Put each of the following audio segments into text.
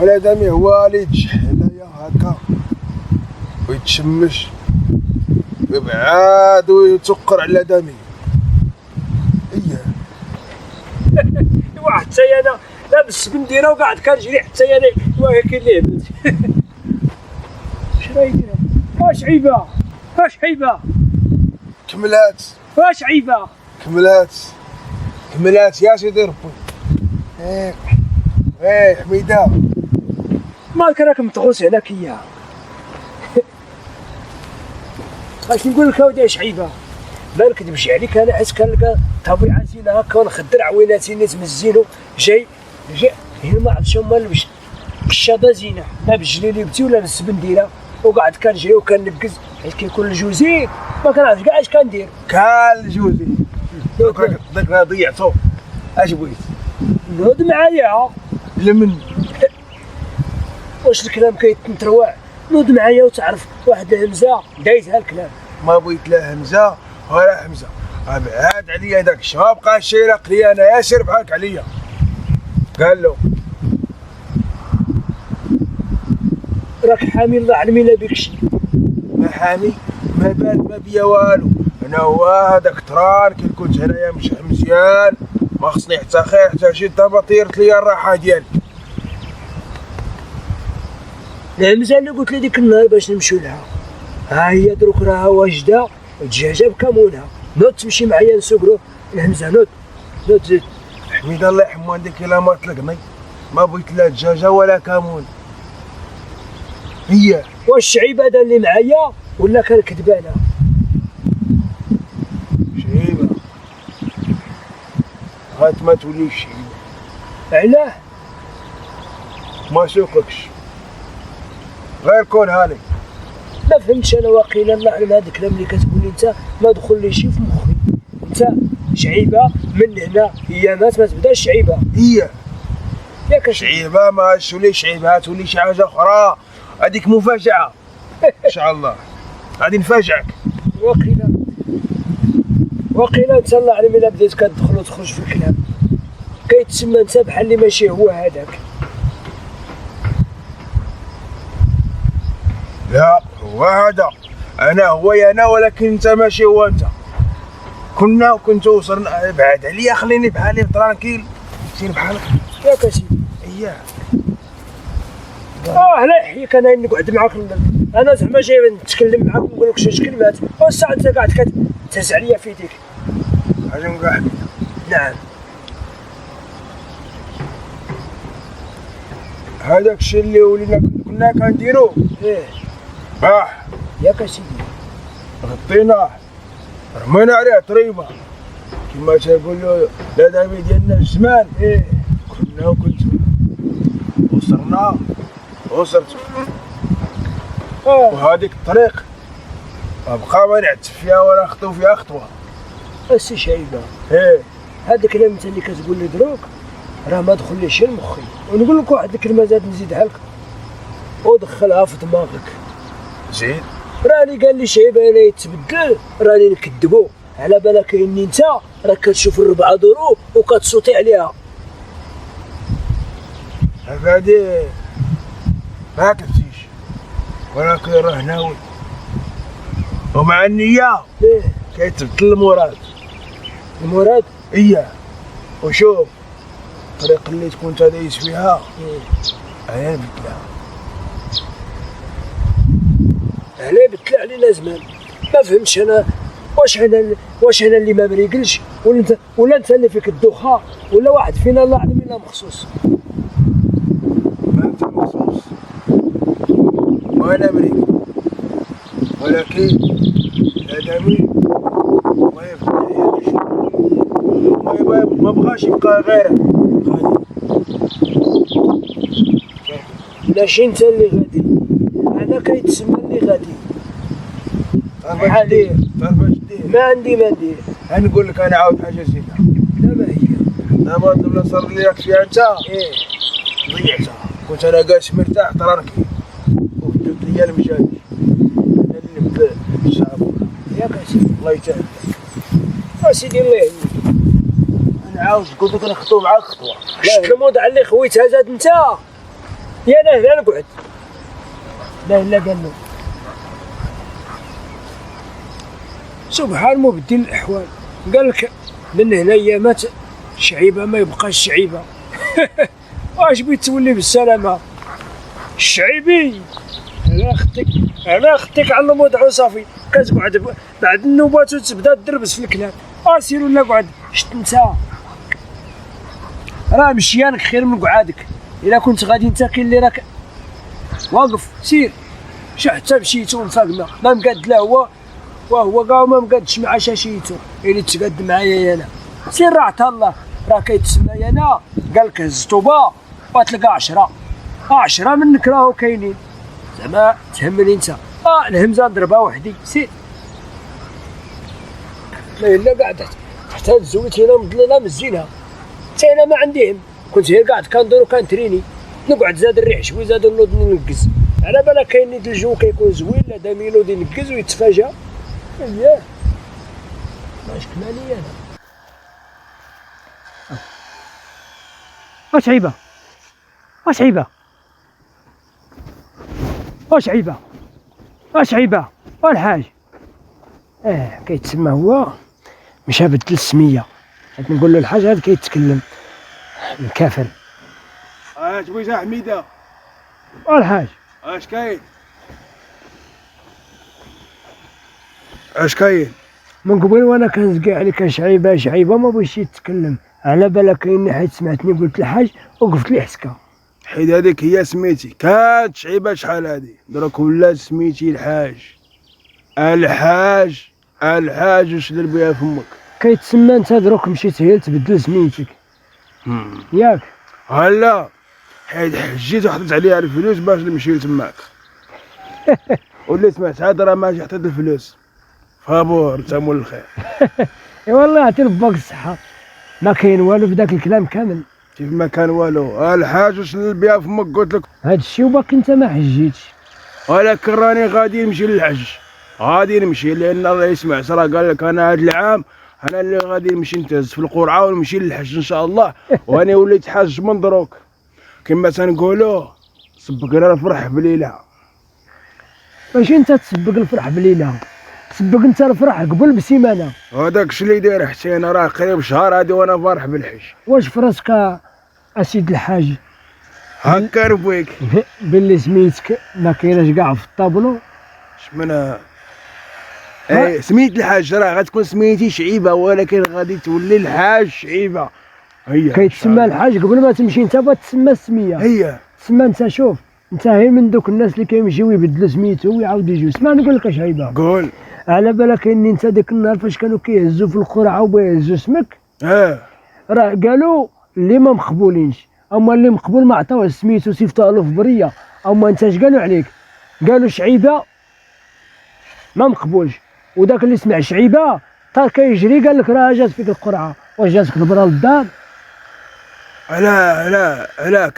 على دمي هو اللي يتشح هنايا هكا ويتشمش ويبعاد ويتسقر على دمي. اييه واحد حتى انا لابس بنديره وقاعد كنجري حتى انا وهيك اللي عملت. اش راه يدير؟ واش عيبه؟ واش عيبه؟ كملات واش عيبه؟ كملات يا سيدي ربي. حميده مالك راك متغوص عليك اياه. اش نقول لك اودي اش عيبه؟ ما نكذبش عليك انا حس كنلقى طبيعه زينه هكا ونخدر عويناتي نيت مزينو جاي هنا ما عرفتش هما لبش الشابه زينه لا بالجليليبتي ولا بالسبنديره وقعد كنجري وكننقز حيت كيكون الجوزين ما كنعرفش كاع اش كندير. كال جوزي داك راه ضيعتو. اش بغيت؟ نوض معايا. لمن واش الكلام كيتنتروع؟ نوض معايا وتعرف واحد الهمزه دايزها الكلام. ما بغيت لا همزه ولا حمزه. ابعد عليا داك الشيء ما بقى شي يرق لي انا يا سير بحالك عليا. قال له راك حامي الله علمي لا بك شي. ما حامي ما بال ما بيا والو. انا هو هذاك طران كي كنت هنايا مشح مزيان ما خصني حتى خير حتى شي دابا طيرت لي الراحه ديالي. الهمزه اللي قلت لي ديك النهار باش نمشيو لها ها هي دروك راها واجده الدجاجه بكمونها. نوض تمشي معايا نسوقرو الهمزه. نوض زيد. حميد الله يحمو عندك الا ما طلقني ما بغيت لا دجاجه ولا كمون. هي واش الشعيب هذا اللي معايا ولا كان كذبانه؟ شعيبه هات ما توليش شعيبه. علاه؟ ما سوقكش غير كون هاني. ما فهمتش انا واقيلا الله علم هذا الكلام اللي كتقول لي انت ما دخليش في مخي. انت شعيبه من هنا هي ما تبداش شعيبه. هي ياك شعيبه ما تولي شعيبه تولي شي حاجه اخرى. هذيك مفاجاه ان شاء الله غادي نفاجئك. واقيلا انت الله علم الا بديت كتدخل وتخرج في الكلام كيتسمى انت بحال اللي ماشي هو هذاك. لا هو هذا انا هو انا ولكن انت ماشي هو انت. كنا وكنت وصلنا. بعد عليا خليني بحالي ترانكيل سير بحالك ياك اسيدي. اييه لا يحييك انا نقعد معاك انا زعما جاي نتكلم معاك ونقول لك شي كلمات والساعه انت قاعد كتهز عليا في يديك. حاجه نقول حميده. نعم هذاك الشيء اللي ولينا كنا كنديرو ياك اسيدي غطيناه رمينا عليه طريبه كما تيقولوا الادمي ديالنا الزمان. كنا وكنت وصرت وهذيك الطريق بقى ما نعتف فيها ولا نخطو فيها خطوه. السي شعيبه هذا الكلام انت اللي كتقول لي دروك راه ما دخليش لمخي. ونقول لك واحد الكلمه زاد نزيدها لك ودخلها في دماغك. زين راني قال لي شعيبه انا يتبدل راني نكذبو على بالك اني انت راك كتشوف الربعه درو وكتصوتي عليها. هادي ما كتمشيش ولكن راه ناوي ومع النيه كيتبدل المراد. اييه وشوف الطريق اللي تكون انت دايز فيها انا نبدلها. علاه بدل علينا زمان ما فهمتش انا واش انا اللي ما مريقلش ولا انت اللي فيك الدوخه ولا واحد فينا الله اعلم الا مخصوص. ما انت مخصوص وانا مريقل ولكن الادمي ما بغاش يبقى غيرك ماشي انت اللي غادي انا كيتسمى اللي غادي. تعرف اش دير؟ ما عندي ما ندير. غنقول لك انا عاود حاجه زينه. لا ما هي دابا اللي صار لي راك فيها انت ضيعتها. كنت انا جالس مرتاح ترانكي وبدلت لي المشاكل انا اللي نبدا الصابون. ياك اسيدي الله يسهل اسيدي الله يهنيك. انا عاوز قلت لك نخطو معاك خطوه. شفت الموضوع اللي خويتها زاد انت يا لا نقعد. لا قال له سبحان مبدل الاحوال. قال لك من هنا ايامات شعيبه ما يبقاش شعيبه. واش بغيت تولي بالسلامه الشعيبي؟ انا اختك على وضعو صافي. كتقعد بعد النوبات وتبدا تدربس في الكلام. سير ولا قعد. شت انت راه مشيانك خير من قعادك. الا كنت غادي انت كاين اللي راك واقف. سير حتى مشيتو مفاقمه ما مقاد لا هو وهو كاع ما مقادش مع شاشيتو اللي تقاد معايا انا. سير راه عطا الله راه كيتسنى انا. قال لك هز طوبه وتلقى 10 منك راهو كاينين. زعما تهمني انت. الهمزه نضربها وحدي. سير لا قاعد حتى الزويت هنا مضلله مزينها. حتى انا ما عندي هم. كنت غير قاعد كندور وكنتريني. نقعد زاد الريح شوي زاد نوض ننقز. على بالك كاين نيت الجو كيكون زوين. لا دامي ينوض ينقز ويتفاجا. اييه ماش كمالي انا. شعيبه شعيبه والحاج. كيتسمى هو مشى بدل السميه. حيت نقول له الحاج هذا كيتكلم الكافر. اش بغيتي حميده؟ والحاج اش كاين؟ اش كاين؟ من قبل وانا كنزقي عليك شعيبه ما بغيتش يتكلم. على بالك كاين حيت سمعتني قلت الحاج وقفت لي حسكه. حيت هذيك هي سميتي. كانت شعيبه شحال هادي دروك ولات سميتي الحاج. الحاج وش دير بها فمك؟ كيتسمى انت دروك مشيت هي تبدل سميتك ياك؟ هلا حيت حجيت وحطيت عليها الفلوس باش نمشي لتماك. واللي سمعت هاد راه ماشي حطيت الفلوس. فابور انت مول الخير. اي والله يعطي ربك الصحه. ما كاين والو في داك الكلام كامل. كيف ما كان والو. الحاج وش ندير بها فمك قلت لك. هاد الشيء وباك انت ما حجيتش. ولكن راني غادي نمشي للحج. غادي نمشي لان الله يسمع راه قال لك انا هاد العام انا اللي غادي نمشي نتهز في القرعه ونمشي للحج ان شاء الله. وانا وليت حاج من دروك كما تنقولوا. سبقنا الفرح بليله. ماشي انت تسبق الفرح بليله. تسبق انت الفرح قبل بسيمانه. هذاك الشيء اللي داير حتى انا راه قريب شهر هادي وانا فرح بالحج. واش فراسك اسيد الحاج هكا ربيك باللي سميتك ما كايناش كاع في الطابلو؟ شمنا اي سميت الحاج راه غتكون سميتي شعيبه ولكن غادي تولي الحاج شعيبه. هي كيتسمى الحاج قبل ما تمشي انت تسمى السميه. هي تسمى انت. شوف انت غير من دوك الناس اللي كيمشيو يبدلوا سميتو ويعاود يجيو. اسمع نقول لك شعيبه. قول. على بالك اني انت ديك النهار فاش كانوا كيهزوا في القرعه وبيهزوا اسمك راه قالوا اللي ما مقبولينش. اما اللي مقبول ما عطاوه سميتو صيفطوه له في بريه. اما انت اش قالوا عليك؟ قالوا شعيبه ما مقبولش. وداك اللي سمع شعيبه طار كيجري قال لك راه جات فيك القرعه. واش جاتك البرا للدار؟ لا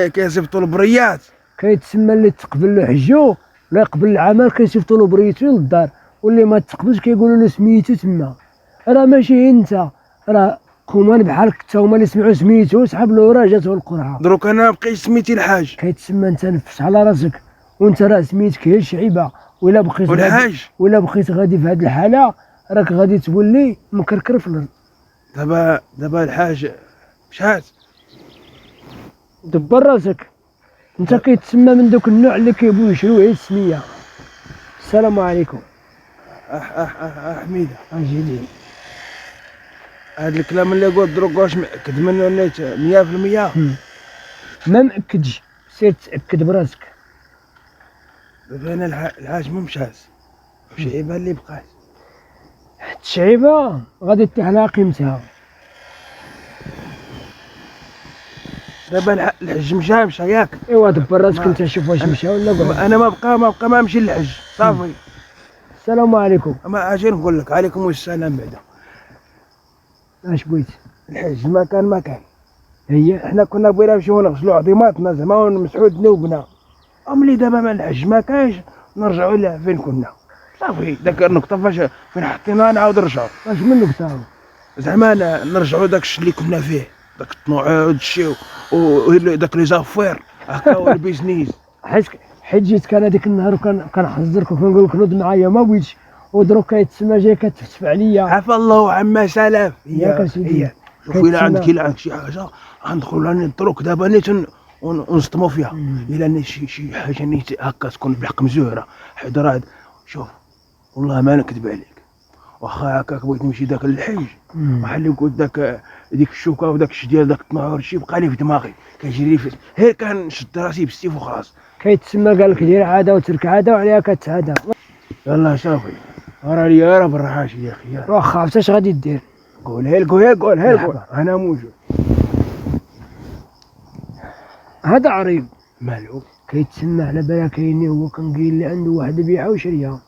كيصيفطوا البريات. كيتسمى اللي تقبل له حجو ولا يقبل العمل كيصيفطوا له بريتو للدار. واللي ما تقبلش كيقولوا له سميتو تما. راه ماشي انت راه خوان بحالك حتى هما اللي سمعوا سميتو سحب له راه جاتو القرعه. دروك انا بقيت سميتي الحاج. كيتسمى انت نفس على راسك وانت راه سميتك هي شعيبه. ولا بقيت غادي في هذه الحاله راك غادي تولي مكركر في الارض. دابا الحاج مشات. دبر راسك. انت كيتسمى من دوك النوع اللي كيبغيو يشريو غير السميه. السلام عليكم. حميده اجيلي هاد الكلام اللي قلت دروك واش مأكد منه نيت 100%؟ ما مأكدش. سير تأكد براسك. دابا انا الحاج ما مشات. شعيبه اللي بقات. شعيبه غادي تطيح على قيمتها. دابا الحج مشى ياك؟ ايوا دبر راسك انت شوف واش مشى ولا قعد. انا ما نمشي للحج صافي. السلام عليكم. ما اجي نقول لك عليكم السلام بعدا. اش بغيت؟ الحج ما كان هي حنا كنا بغينا نمشيو نغسلوا عظيماتنا زعما ونمسحوا ذنوبنا. املي دابا ما الحج ما كاينش نرجعوا لها فين كنا صافي. داك النقطه فين حطيناها نعاود نرجعوا. واش من نقطه؟ زعما نرجعوا داك الشيء اللي كنا فيه. داك الطنوع وداك الشيء وداك لي زافوير هكا هو البيزنيس. حيت جيت كان هذيك النهار كنحذرك وكنقول لك نوض معايا ما بغيتش، ودروك كيتسمى جاي كتفتف عليا. عفا الله عما سلف. ياك اسيدي. هي شوف إلا عندك شي حاجة غندخلوا الدروك دابا نيت ونصطموا فيها. إلا شي حاجة نيت هكا تكون بالحق مزهرة حضر شوف والله ما نكذب عليك، واخا هكاك بغيت نمشي داك الحج بحال اللي قلت ديك الشوكه وداك الشيء ديال داك التناور شي بقى لي في دماغي كيجري في غير كنشد راسي بالسيف وخلاص. كيتسمى قال لك دير عاده وترك عاده وعليها كتعاده. يلا صافي راه ليا راه بالراحه يا اخي. واخا عرفتي اش غادي دير؟ قولها انا موجود. هذا عريض مالو كيتسمى على بالها كايني هو كنقيل اللي عنده واحد بيعه وشريه،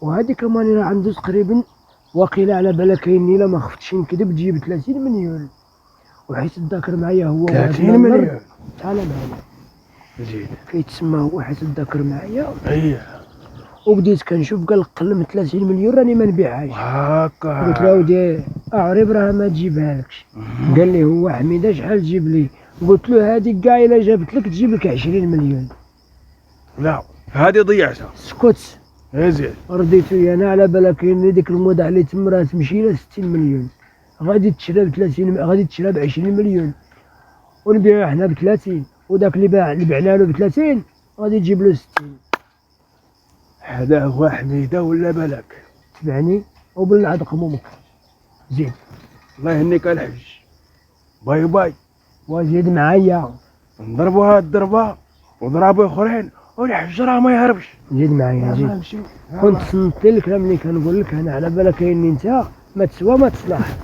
وهذه كمان راه عنده تقريبا واقيلا على بالها كايني الا ما خفتش نكذب تجيب 30 مليون، وحيت تذاكر معايا هو 30 مليون. تعال معايا زين كيتسمى هو حيت تذاكر معايا. اييه وبديت كنشوف قال قل 30 مليون راني ما نبيعهاش. هكا قلت له ودي اعرب راه ما تجيبها لكش. قال لي هو حميده شحال تجيب لي؟ قلت له هذيك كاع الا جابت لك تجيب لك 20 مليون. لا هذه ضيعتها. سكت. زين رديتو انا على بالك كاين ديك الموضه اللي تم راه تمشي ل 60 مليون، غادي تشرى ب 30 غادي تشرى ب 20 مليون ونبيعو حنا ب 30، وداك اللي بعنا له ب 30 غادي تجيب له 60. هذا هو حميده ولا بالك؟ تبعني وبالعاد قمومك. زيد الله يهنيك الحج. باي باي. وزيد معايا نضربوا هاد الضربه وضربوا اخرين والحج راه ما يهربش. زيد معايا زيد. كنت صنت الكلام اللي كنقول لك انا على بالك كاينني انت ما تسوى ما تصلح.